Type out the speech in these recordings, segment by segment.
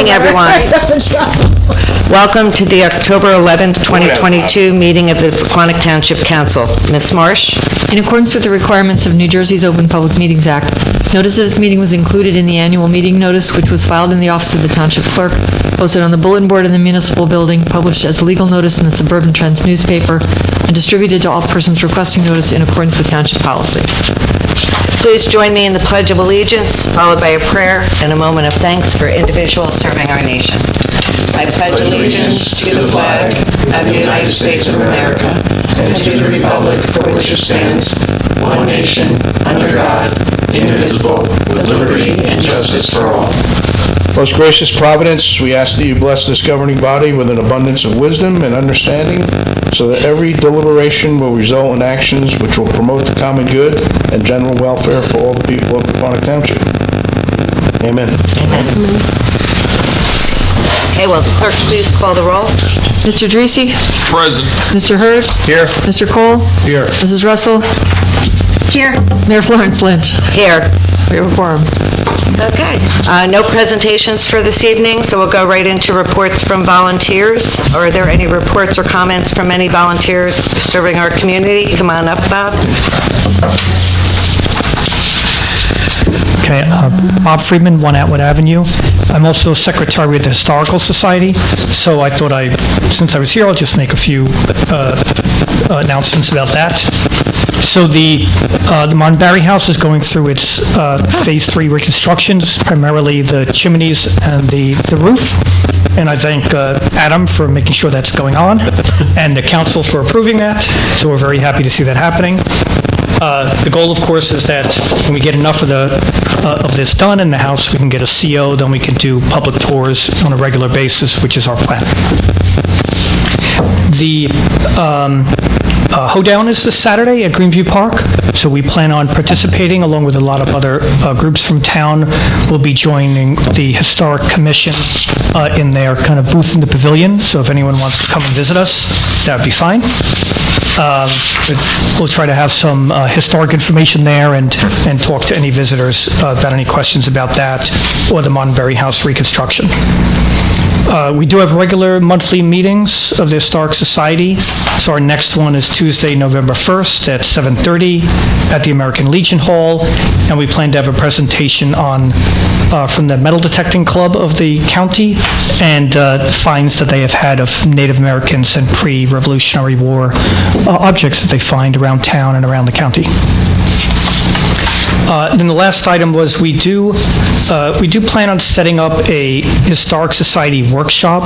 morning, everyone. Welcome to the October 11th, 2022 meeting of the Pequannock Township Council. Ms. Marsh? In accordance with the requirements of New Jersey's Open Public Meetings Act, notice of this meeting was included in the annual meeting notice, which was filed in the office of the Township Clerk, posted on the bulletin board in the municipal building, published as legal notice in the Suburban Trends newspaper, and distributed to all persons requesting notice in accordance with Township policy. Please join me in the Pledge of Allegiance, followed by a prayer and a moment of thanks for individuals serving our nation. I pledge allegiance to the flag of the United States of America and to the republic for which it stands, one nation, under God, indivisible, with liberty and justice for all. Most gracious Providence, we ask that you bless this governing body with an abundance of wisdom and understanding, so that every deliberation will result in actions which will promote the common good and general welfare for all the people of Pequannock Township. Amen. Amen. Okay, well, clerk, please call the roll. Mr. Dreese? Present. Mr. Hurd? Here. Mr. Cole? Here. Mrs. Russell? Here. Mayor Florence Lynch? Here. We have a quorum. Okay. No presentations for this evening, so we'll go right into reports from volunteers. Are there any reports or comments from any volunteers serving our community? Come on up, Bob. Okay, Bob Friedman, 1 Atwood Avenue. I'm also secretary of the Historical Society, so I thought since I was here, I'll just make a few announcements about that. So the Monberry House is going through its Phase 3 reconstructions, primarily the chimneys and the roof. And I thank Adam for making sure that's going on, and the council for approving that. So we're very happy to see that happening. The goal, of course, is that when we get enough of this done in the house, we can get a CO, then we can do public tours on a regular basis, which is our plan. The hoedown is this Saturday at Greenview Park, so we plan on participating along with a lot of other groups from town. We'll be joining the Historic Commission in their kind of booth in the pavilion, so if anyone wants to come and visit us, that would be fine. We'll try to have some historic information there and talk to any visitors about any questions about that or the Monberry House reconstruction. We do have regular monthly meetings of the Historic Society. So our next one is Tuesday, November 1st at 7:30 at the American Legion Hall. And we plan to have a presentation from the Metal Detecting Club of the county and finds that they have had of Native Americans and pre-Revolutionary War objects that they find around town and around the county. Then the last item was we do plan on setting up a Historic Society workshop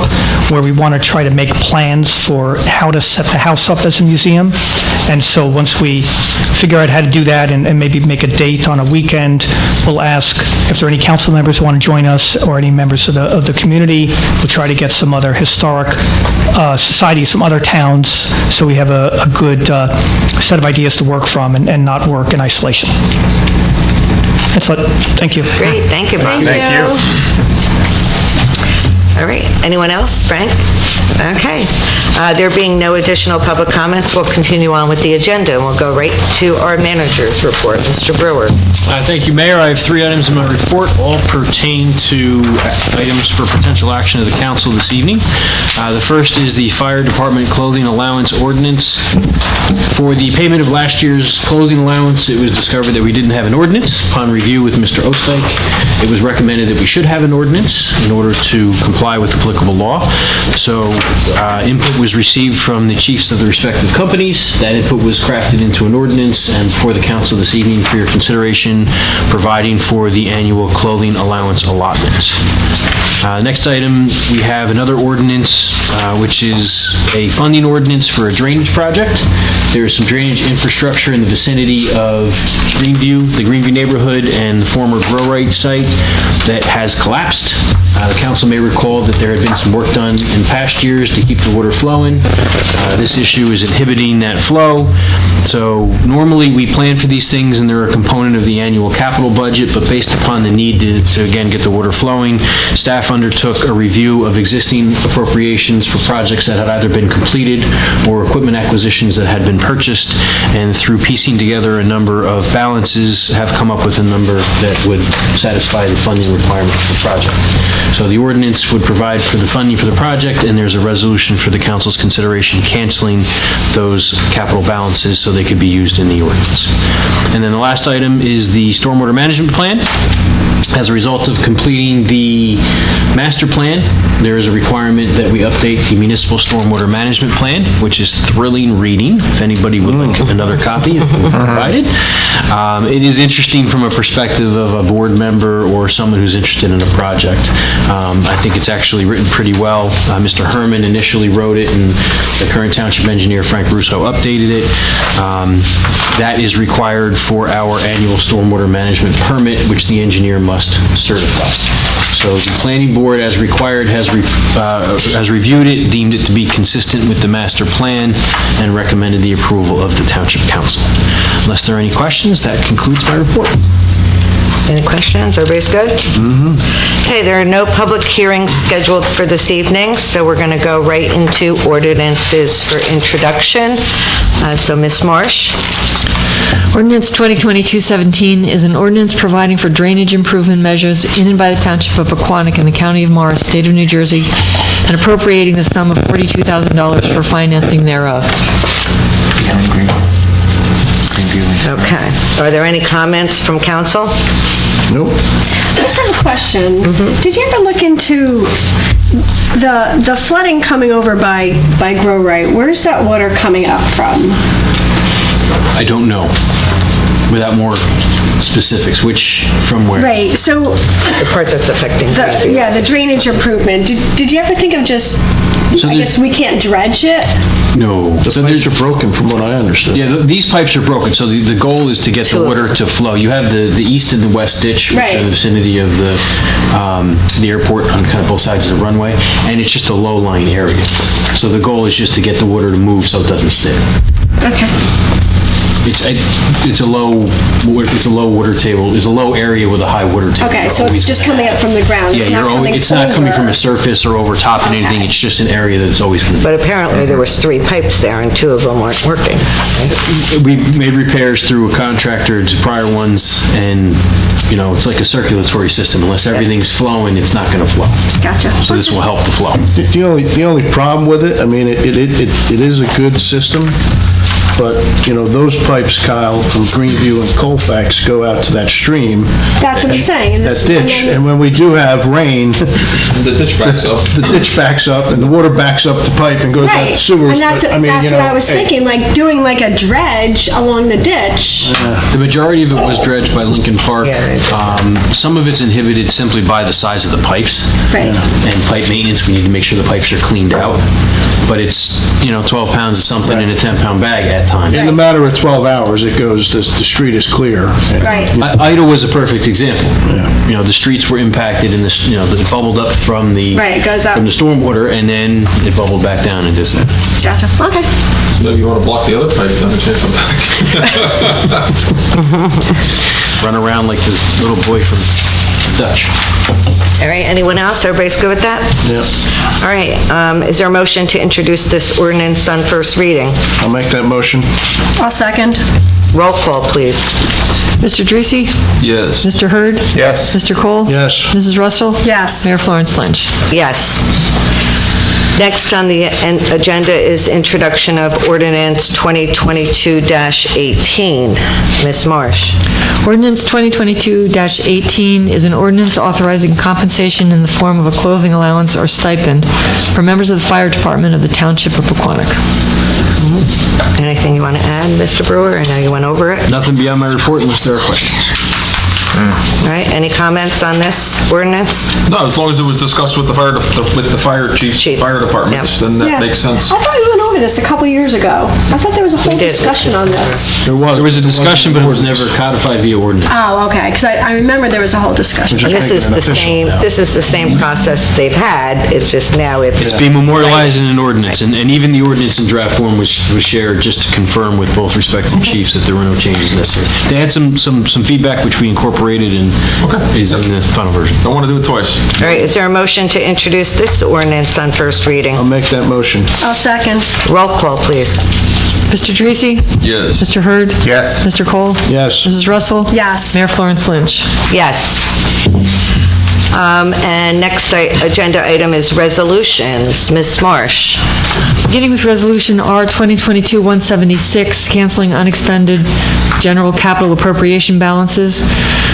where we want to try to make plans for how to set the house up as a museum. And so once we figure out how to do that and maybe make a date on a weekend, we'll ask if there are any council members who want to join us or any members of the community. We'll try to get some other historic societies from other towns so we have a good set of ideas to work from and not work in isolation. That's it. Thank you. Great. Thank you, Bob. Thank you. All right. Anyone else? Frank? Okay. There being no additional public comments, we'll continue on with the agenda, and we'll go right to our manager's report. Mr. Brewer. Thank you, Mayor. I have 3 items in my report. All pertain to items for potential action of the council this evening. The first is the Fire Department Clothing Allowance Ordinance. For the payment of last year's clothing allowance, it was discovered that we didn't have an ordinance. Upon review with Mr. Osteich, it was recommended that we should have an ordinance in order to comply with applicable law. So input was received from the chiefs of the respective companies. That input was crafted into an ordinance and before the council this evening for your consideration, providing for the annual clothing allowance allotment. Next item, we have another ordinance, which is a funding ordinance for a drainage project. There is some drainage infrastructure in the vicinity of Greenview, the Greenview neighborhood, and the former Grow Right site that has collapsed. The council may recall that there had been some work done in past years to keep the water flowing. This issue is inhibiting that flow. So normally we plan for these things and they're a component of the annual capital budget, but based upon the need to again get the water flowing, staff undertook a review of existing appropriations for projects that had either been completed or equipment acquisitions that had been purchased, and through piecing together a number of balances have come up with a number that would satisfy the funding requirement for the project. So the ordinance would provide for the funding for the project, and there's a resolution for the council's consideration canceling those capital balances so they could be used in the ordinance. And then the last item is the stormwater management plan. As a result of completing the master plan, there is a requirement that we update the municipal stormwater management plan, which is thrilling reading. If anybody would like another copy, it's been provided. It is interesting from a perspective of a board member or someone who's interested in a project. I think it's actually written pretty well. Mr. Herman initially wrote it, and the current township engineer, Frank Russo, updated it. That is required for our annual stormwater management permit, which the engineer must certify. So the planning board, as required, has reviewed it, deemed it to be consistent with the master plan, and recommended the approval of the township council. Unless there are any questions, that concludes my report. Any questions? Everybody's good? Okay, there are no public hearings scheduled for this evening, so we're going to go right into ordinances for introduction. So Ms. Marsh? Ordinance 2022-17 is an ordinance providing for drainage improvement measures in and by the Township of Pequannock in the County of Morris, State of New Jersey, and appropriating the sum of $42,000 for financing thereof. Okay. Are there any comments from council? Nope. I just have a question. Did you ever look into the flooding coming over by Grow Right? Where's that water coming up from? I don't know, without more specifics, from where? Right, so, The part that's affecting the drainage improvement. Did you ever think of just, So I guess we can't dredge it? No. The pipes are broken from what I understood. Yeah, these pipes are broken, so the goal is to get the water to flow. You have the east and the west ditch, which are in the vicinity of the airport on kind of both sides of the runway, and it's just a low-lying area. So the goal is just to get the water to move so it doesn't sit. Okay. It's a low water table. It's a low area with a high water table. Okay, You're so always it's just gonna coming up from the ground. Yeah, it's not coming from a surface or over top of anything. It's just an area that's always going to be. But apparently there was 3 pipes there and 2 of them weren't working. We made repairs through a contractor to prior ones, and, it's like a circulatory system. Unless everything's flowing, it's not going to flow. Gotcha. So this will help the flow. The only problem with it, I mean, it is a good system, but, those pipes, Kyle, from Greenview and Colfax go out to that stream. That's what I'm saying. That ditch, and when we do have rain, The ditch backs up. the ditch backs up, and the water backs up the pipe and goes out Right, the sewers. and that's but, I mean, what I was hey, thinking, like doing like a dredge along the ditch. The majority of it was dredged by Lincoln Park. Some of it's inhibited simply by the size of the pipes. Right. And pipe maintenance, we need to make sure the pipes are cleaned out. But it's, 12 pounds of something in a 10-pound bag at times. In a matter of 12 hours, it goes, the street is clear. Right. Ida was a perfect example. The streets were impacted and it bubbled up from the Right, it goes up. from the stormwater, and then it bubbled back down and disappeared. Gotcha. Okay. So if you want to block the other pipe, then it's going to come back. Run around like the little boy from Dutch. All right, anyone else? Everybody's good with that? Yeah. All right, is there a motion to introduce this ordinance on first reading? I'll make that motion. I'll second. Roll call, please. Mr. Dreesy? Yes. Mr. Hurd? Yes. Mr. Cole? Yes. Mrs. Russell? Yes. Mayor Florence Lynch? Yes. Next on the agenda is introduction of ordinance 2022-18. Ms. Marsh. Ordinance 2022-18 is an ordinance authorizing compensation in the form of a clothing allowance or stipend for members of the fire department of the Township of Pequannock. Anything you want to add, Mr. Brewer? I know you went over it. Nothing beyond my report unless there are questions. All right, any comments on this ordinance? No, as long as it was discussed with the fire chiefs, Chiefs, fire departments, yep. then that makes sense. I thought we went over this a couple years ago. I thought there was a whole did. discussion on this. There was a discussion, but it was never codified via ordinance. Oh, okay, because I remember there was a whole discussion. And this is the same process they've had, it's just now it's... Being memorialized in an ordinance, and even the ordinance in draft form was shared just to confirm with both respective chiefs that there were no changes necessary. They had some feedback which we incorporated and is in the final version. Don't want to do it twice. All right, is there a motion to introduce this ordinance on first reading? I'll make that motion. I'll second. Roll call, please. Mr. Dreesy? Yes. Mr. Hurd? Yes. Mr. Cole? Yes. Mrs. Russell? Yes. Mayor Florence Lynch? Yes. And next agenda item is resolutions. Ms. Marsh. Beginning with Resolution R 2022-176, canceling unexpended general capital appropriation balances.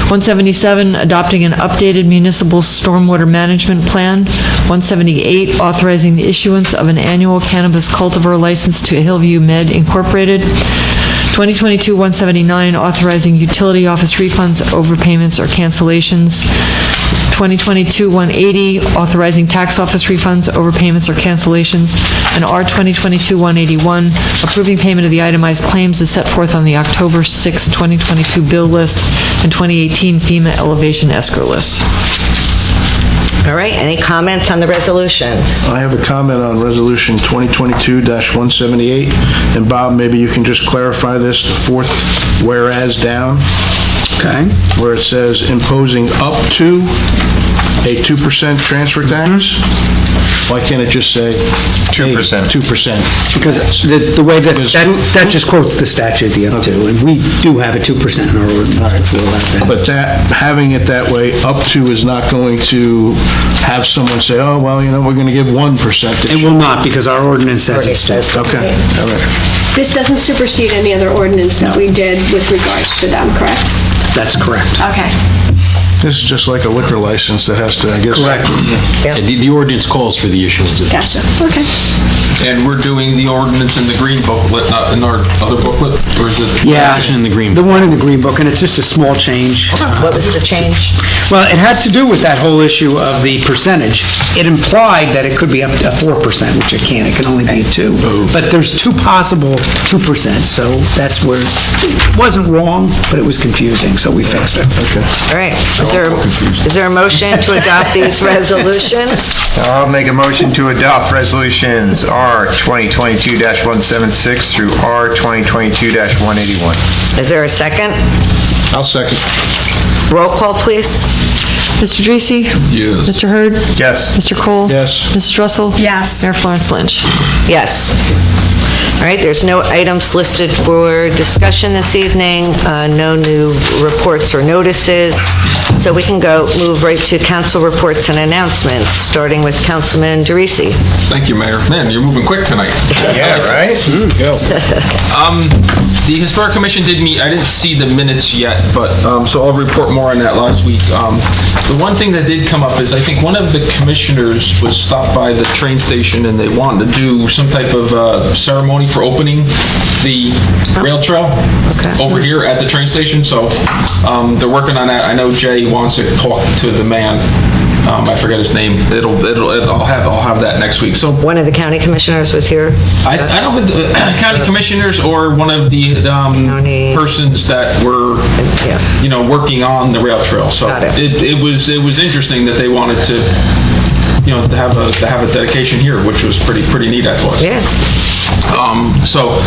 177, adopting an updated municipal stormwater management plan. 178, authorizing the issuance of an annual cannabis cultivar license to Hillview Med Incorporated. 2022-179, authorizing utility office refunds, overpayments, or cancellations. 2022-180, authorizing tax office refunds, overpayments, or cancellations. And R 2022-181, approving payment of the itemized claims as set forth on the October 6, 2022 bill list and 2018 FEMA elevation escrow list. All right, any comments on the resolutions? I have a comment on Resolution 2022-178, and Bob, maybe you can just clarify this, the fourth whereas down. Okay. Where it says imposing up to a 2% transfer tax? Why can't it just say 2%? 2%. Because the way that just quotes the statute, the up to, and we do have a 2% in our ordinance. But having it that way, up to is not going to have someone say, oh, well, we're going to give 1%. It will not, because our ordinance says it's 2%. Okay, all right. This doesn't supersede any other ordinance that we did with regards to them, correct? That's correct. Okay. This is just like a liquor license that has to, I guess. Correct. The ordinance calls for the issuance of this. Gotcha. Okay. And we're doing the ordinance in the green booklet, not in our other booklet, or is it? Yeah. Just in the green The book. one in the green book, and it's just a small change. What was the change? Well, it had to do with that whole issue of the percentage. It implied that it could be up to 4%, which it can't. It can only be a 2%. But there's two possible 2%, so that's where it wasn't wrong, but it was confusing, so we fixed it. Okay. All right, is there a motion to adopt these resolutions? I'll make a motion to adopt resolutions R 2022-176 through R 2022-181. Is there a second? I'll second. Roll call, please. Mr. Dreese? Yes. Mr. Hurd? Yes. Mr. Cole? Yes. Mrs. Russell? Yes. Mayor Florence Lynch? Yes. All right, there's no items listed for discussion this evening, no new reports or notices, so we can move right to council reports and announcements, starting with Councilman Derisi. Thank you, Mayor. Man, you're moving quick tonight. Yeah, right? Go. The Historic Commission did meet. I didn't see the minutes yet, but, so I'll report more on that last week. The one thing that did come up is I think one of the commissioners was stopped by the train station and they wanted to do some type of ceremony for opening the rail trail over here at the train station, so they're working on that. I know Jay wants to talk to the man. I forget his name. I'll have that next week. So One of the county commissioners was here. I don't know if it's county commissioners or one of the County. persons that were, Yeah. working on the rail trail. So Got it. it was interesting that they wanted to, to have a dedication here, which was pretty neat, I thought. Yeah. So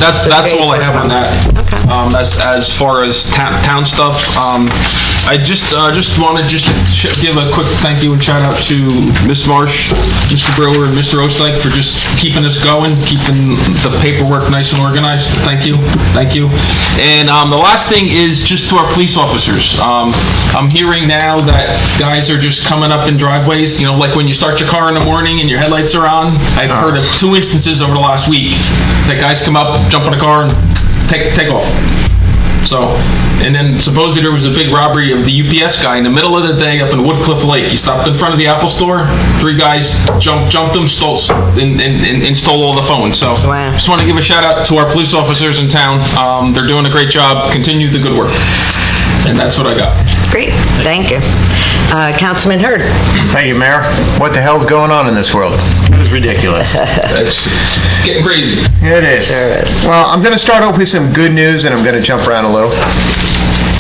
that's all I have on that. Okay. As far as town stuff, I just want to give a quick thank you and shout out to Miss Marsh, Mr. Brewer, and Mr. Osteich for just keeping us going, keeping the paperwork nice and organized. Thank you. And the last thing is just to our police officers. I'm hearing now that guys are just coming up in driveways, like when you start your car in the morning and your headlights are on. I've heard of 2 instances over the last week that guys come up, jump in a car, and take off. So, and then supposedly there was a big robbery of the UPS guy in the middle of the day up in Woodcliff Lake. He stopped in front of the Apple store. 3 guys jumped him, stole all the phones. So, Wow. Just want to give a shout out to our police officers in town. They're doing a great job. Continue the good work. And that's what I got. Great, thank you. Councilman Hurd. Thank you, Mayor. What the hell's going on in this world? It is ridiculous. It's getting crazy. It is. There is. Well, I'm going to start off with some good news, and I'm going to jump around a little.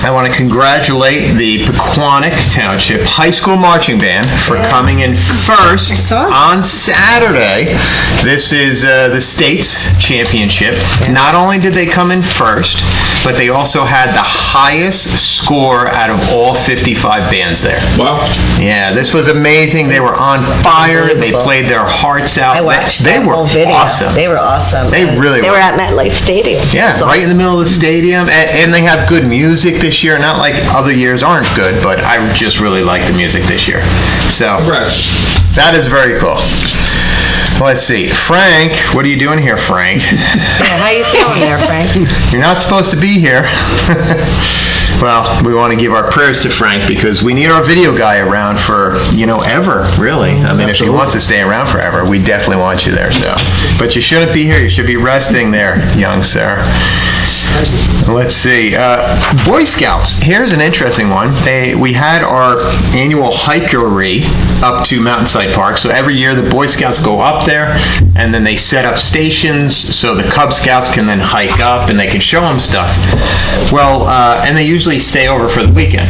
I want to congratulate the Pequannock Township High School Marching Band for coming in first on Saturday. This is the state's championship. Not only did they come in first, but they also had the highest score out of all 55 bands there. Wow. Yeah, this was amazing. They were on fire. They played their hearts out. I watched They that were whole video. awesome. They were awesome. They And really They were. were at MetLife Stadium. Yeah, So- right in the middle of the stadium. And they have good music this year. Not like other years aren't good, but I just really like the music this year. So Congrats. that is very cool. Let's see. Frank, what are you doing here, Frank? Yeah, how you feeling there, Frank? You're not supposed to be here. Well, we want to give our prayers to Frank because we need our video guy around for, ever, really. I mean, if he wants to stay around forever, we definitely want you there, so. But you shouldn't be here. You should be resting there, young sir. Let's see. Boy Scouts. Here's an interesting one. We had our annual hikery up to Mountainside Park. So every year the Boy Scouts go up there and then they set up stations so the Cub Scouts can then hike up and they can show them stuff. Well, and they usually stay over for the weekend.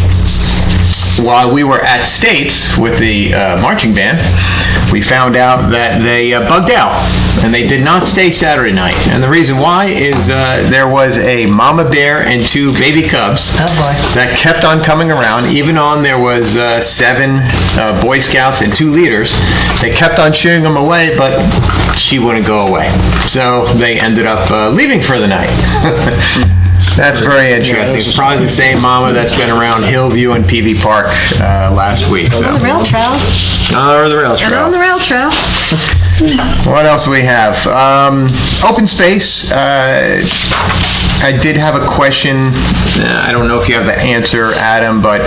While we were at States with the marching band, we found out that they bugged out and they did not stay Saturday night. And the reason why is there was a mama bear and 2 baby cubs that kept on coming around. Even on there was 7 Boy Scouts and 2 leaders. They kept on shooing them away, but she wouldn't go away. So they ended up leaving for the night. That's very interesting. It's probably the same mama that's been around Hillview and PV Park last week. On the rail trail. Or the rail And trail. on the rail trail. What else do we have? Open space. I did have a question. I don't know if you have the answer, Adam, but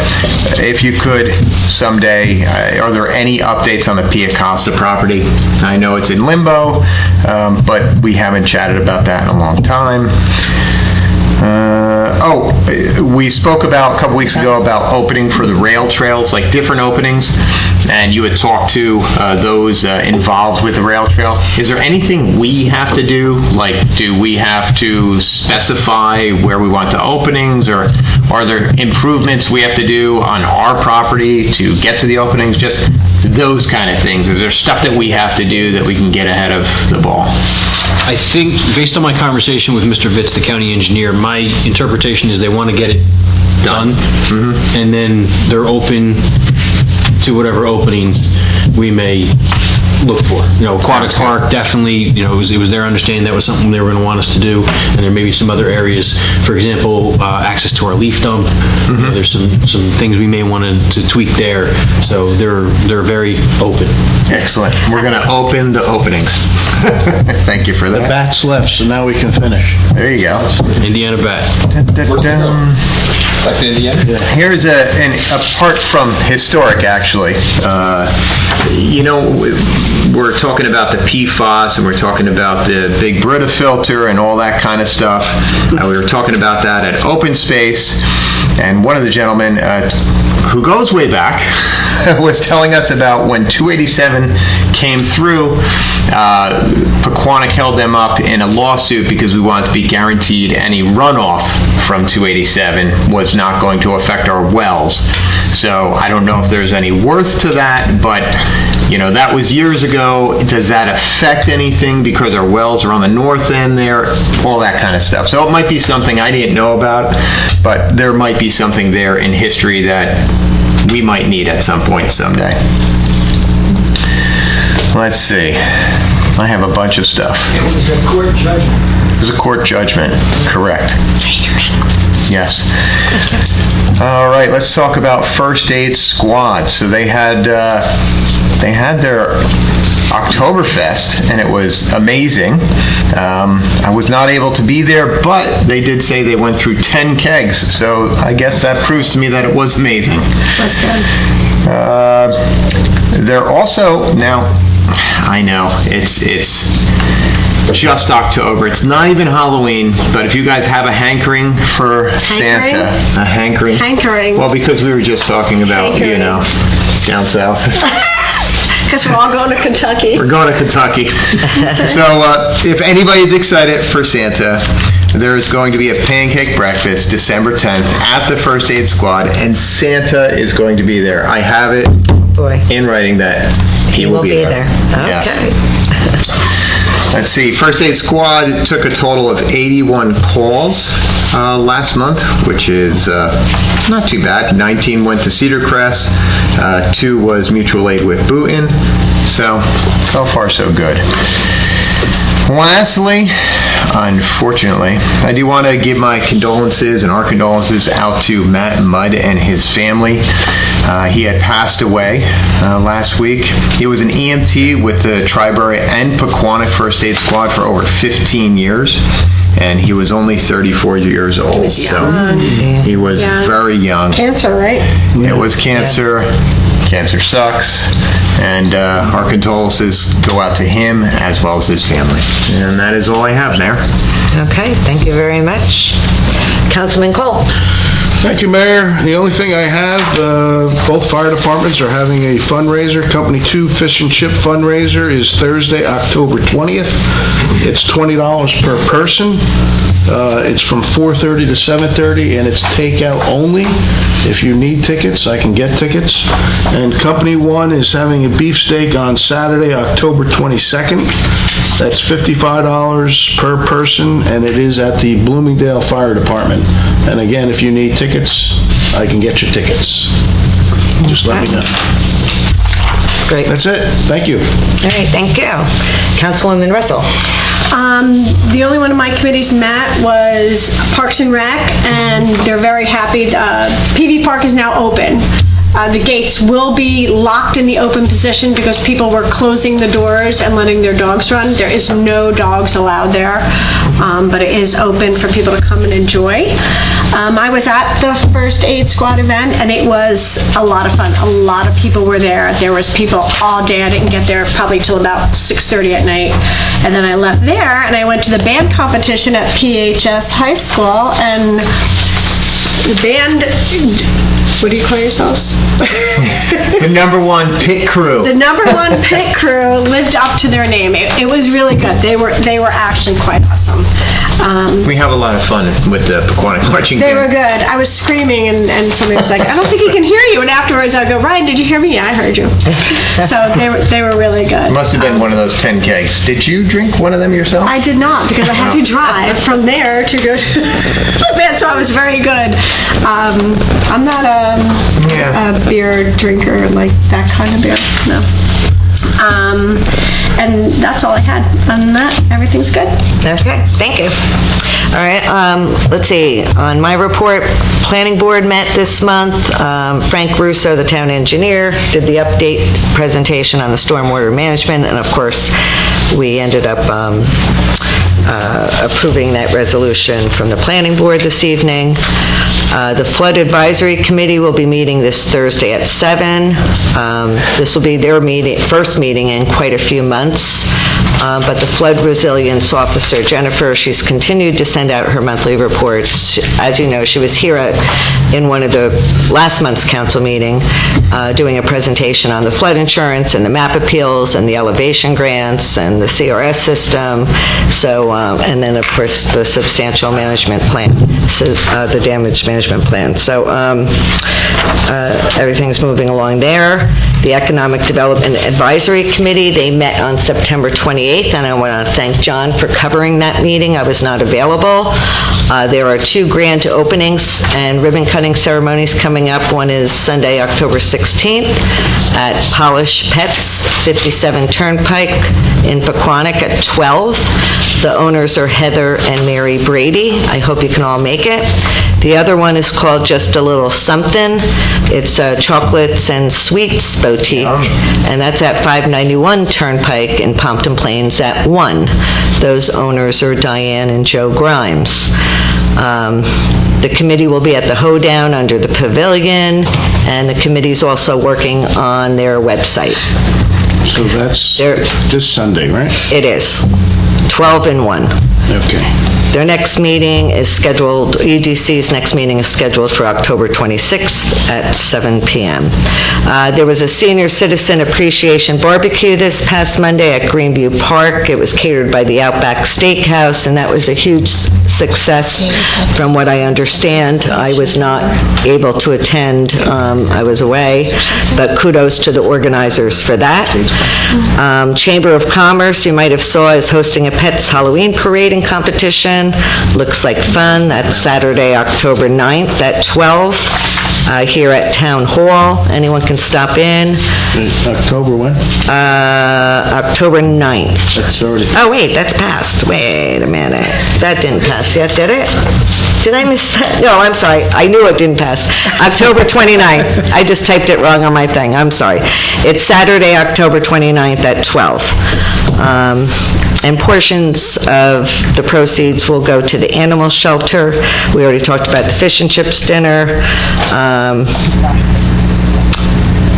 if you could someday, are there any updates on the Piacosta property? I know it's in limbo, but we haven't chatted about that in a long time. We spoke about a couple weeks ago about opening for the rail trails, like different openings, and you had talked to those involved with the rail trail. Is there anything we have to do? Like, do we have to specify where we want the openings, or are there improvements we have to do on our property to get to the openings? Just those kind of things. Is there stuff that we have to do that we can get ahead of the ball? I think, based on my conversation with Mr. Vitz, the county engineer, my interpretation is they want to get it done, and then they're open to whatever openings we may look for. Aquatic Park, definitely, it was their understanding that was something they were going to want us to do, and there may be some other areas, for example, access to our leaf dump. There's some things we may want to tweak there, so they're very open. Excellent. We're going to open the openings. Thank you for The that. bats left, so now we can finish. There you go. Indiana bat. Dun-dun-dun. Back to Indiana? Here's apart from historic, actually. We're talking about the PFAS and we're talking about the Big Brita filter and all that kind of stuff. We were talking about that at Open Space, and one of the gentlemen who goes way back was telling us about when 287 came through. Pequannock held them up in a lawsuit because we wanted to be guaranteed any runoff from 287 was not going to affect our wells. So I don't know if there's any worth to that, but that was years ago. Does that affect anything because our wells are on the north end there? All that kind of stuff. So it might be something I didn't know about, but there might be something there in history that we might need at some point someday. Let's see. I have a bunch of stuff. It was a court judgment. It was a court judgment, correct. Yes. All right, let's talk about First Aid Squad. So they had their Oktoberfest, and it was amazing. I was not able to be there, but they did say they went through 10 kegs, so I guess that proves to me that it was amazing. That's good. They're also, now, I know, it's just October. It's not even Halloween, but if you guys have a hankering for Santa, a hankering. Hankering. Well, because we were just talking about, Hankering. down south. Because we're all going to Kentucky. We're going to Kentucky. So if anybody's excited for Santa, there is going to be a pancake breakfast December 10th at the First Aid Squad, and Santa is going to be there. I have it Boy. in writing that he will be there. Okay. Yes. Let's see, First Aid Squad took a total of 81 calls last month, which is not too bad. 19 went to Cedar Crest, 2 was mutual aid with Boonton, so far so good. Lastly, unfortunately, I do want to give my condolences and our condolences out to Matt Mudd and his family. He had passed away last week. He was an EMT with the Tri-Borough and Pequannock First Aid Squad for over 15 years, and he was only 34 years old. So he was very young. Cancer, right? It was cancer. Cancer sucks, and our condolences go out to him as well as his family. And that is all I have, Mayor. Okay, thank you very much. Councilman Cole. Thank you, Mayor. The only thing I have, both fire departments are having a fundraiser. Company 2 Fish and Chip fundraiser is Thursday, October 20th. It's $20 per person. It's from 4:30 to 7:30, and it's takeout only. If you need tickets, I can get tickets. And Company 1 is having a beefsteak on Saturday, October 22nd. That's $55 per person, and it is at the Bloomingdale Fire Department. And again, if you need tickets, I can get you tickets. Just let me know. Great. That's it. Thank you. All right, thank you. Councilwoman Russell. The only one of my committees met was Parks and Rec, and they're very happy. PV Park is now open. The gates will be locked in the open position because people were closing the doors and letting their dogs run. There is no dogs allowed there, but it is open for people to come and enjoy. I was at the First Aid Squad event, and it was a lot of fun. A lot of people were there. There was people all day. I didn't get there probably till about 6:30 at night. And then I left there, and I went to the band competition at PHS High School, and the band... What do you call yourselves? The number 1 pit crew. The number 1 pit crew lived up to their name. It was really good. They were actually quite awesome. We have a lot of fun with the Pequannock marching They band. were good. I was screaming, and somebody was like, "I don't think he can hear you." And afterwards, I'd go, "Ryan, did you hear me?" "Yeah, I heard you." So they were really good. Must have been one of those 10Ks. Did you drink one of them yourself? I did not, because I had to drive from there to go to the band, so I was very good. I'm not a beer drinker, like that kind of beer, no. And that's all I had. Other than that, everything's good. Okay, thank you. All right, let's see. On my report, Planning Board met this month. Frank Russo, the town engineer, did the update presentation on the stormwater management, and of course, we ended up approving that resolution from the Planning Board this evening. The Flood Advisory Committee will be meeting this Thursday at 7. This will be their first meeting in quite a few months. But the Flood Resilience Officer, Jennifer, she's continued to send out her monthly reports. As you know, she was here in one of the last month's council meeting doing a presentation on the flood insurance and the MAP appeals and the elevation grants and the CRS system. So, and then of course the substantial management plan, the damage management plan. So everything's moving along there. The Economic Development Advisory Committee, they met on September 28th, and I want to thank John for covering that meeting. I was not available. There are 2 grand openings and ribbon cutting ceremonies coming up. One is Sunday, October 16th at Polish Pets, 57 Turnpike in Pequannock at 12. The owners are Heather and Mary Brady. I hope you can all make it. The other one is called Just a Little Something. It's a chocolates and sweets boutique, and that's at 591 Turnpike in Pompton Plains at 1. Those owners are Diane and Joe Grimes. The committee will be at the Hoedown under the pavilion, and the committee's also working on their website. So that's this Sunday, right? It is. 12 and 1. Okay. Their next meeting is scheduled, EDC's next meeting is scheduled for October 26th at 7 p.m. There was a senior citizen appreciation barbecue this past Monday at Greenview Park. It was catered by the Outback Steakhouse, and that was a huge success from what I understand. I was not able to attend. I was away, but kudos to the organizers for that. Chamber of Commerce, you might have saw, is hosting a Pets Halloween parade and competition. Looks like fun. That's Saturday, October 9th at 12 here at Town Hall. Anyone can stop in. October when? October 9th. That's already... Oh, wait, that's passed. Wait a minute. That didn't pass yet, did it? Did I miss that? No, I'm sorry. I knew it didn't pass. October 29th. I just typed it wrong on my thing. I'm sorry. It's Saturday, October 29th at 12. And portions of the proceeds will go to the animal shelter. We already talked about the fish and chips dinner.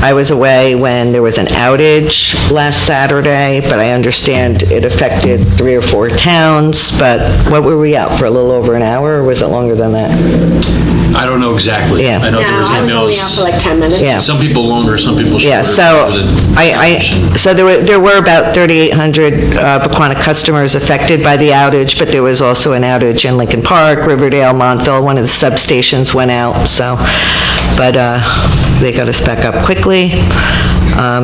I was away when there was an outage last Saturday, but I understand it affected 3 or 4 towns. But what were we out for, a little over an hour, or was it longer than that? I don't know exactly. Yeah. I know there was I was only out for like 10 minutes. Yeah. Some people longer, some people shorter. Yeah, so so there were about 3,800 Pequannock customers affected by the outage, but there was also an outage in Lincoln Park, Riverdale, Montville. One of the substations went out, so, but they got us back up quickly.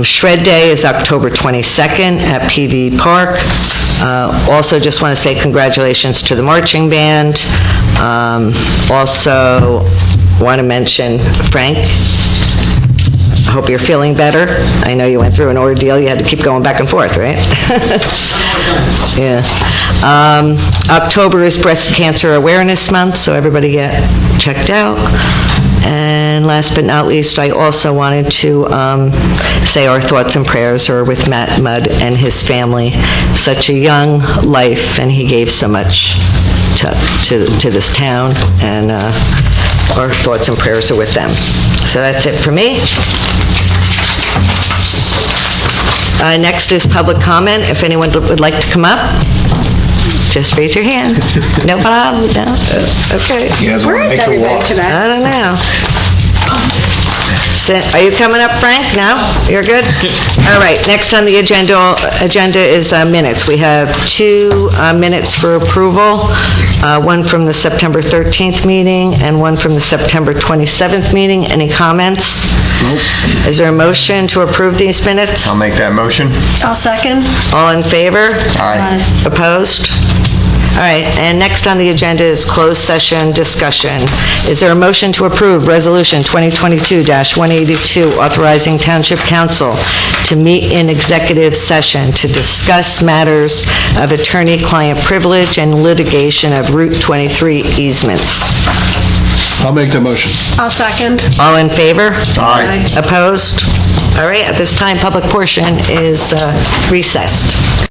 Shred Day is October 22nd at PV Park. Also, just want to say congratulations to the marching band. Also, want to mention Frank. I hope you're feeling better. I know you went through an ordeal. You had to keep going back and forth, right? Yeah. October is Breast Cancer Awareness Month, so everybody get checked out. And last but not least, I also wanted to say our thoughts and prayers are with Matt Mudd and his family. Such a young life, and he gave so much to this town, and our thoughts and prayers are with them. So that's it for me. Next is public comment. If anyone would like to come up, just raise your hand. No problem. No? Okay. Where is everybody today? I don't know. Are you coming up, Frank? No? You're good? All right, next on the agenda is minutes. We have 2 minutes for approval, one from the September 13th meeting and one from the September 27th meeting. Any comments? Nope. Is there a motion to approve these minutes? I'll make that motion. I'll second. All in favor? Aye. Opposed? All right, and next on the agenda is closed session discussion. Is there a motion to approve Resolution 2022-182, authorizing Township Council to meet in executive session to discuss matters of attorney-client privilege and litigation of Route 23 easements? I'll make the motion. I'll second. All in favor? Aye. Opposed? All right, at this time, public portion is recessed.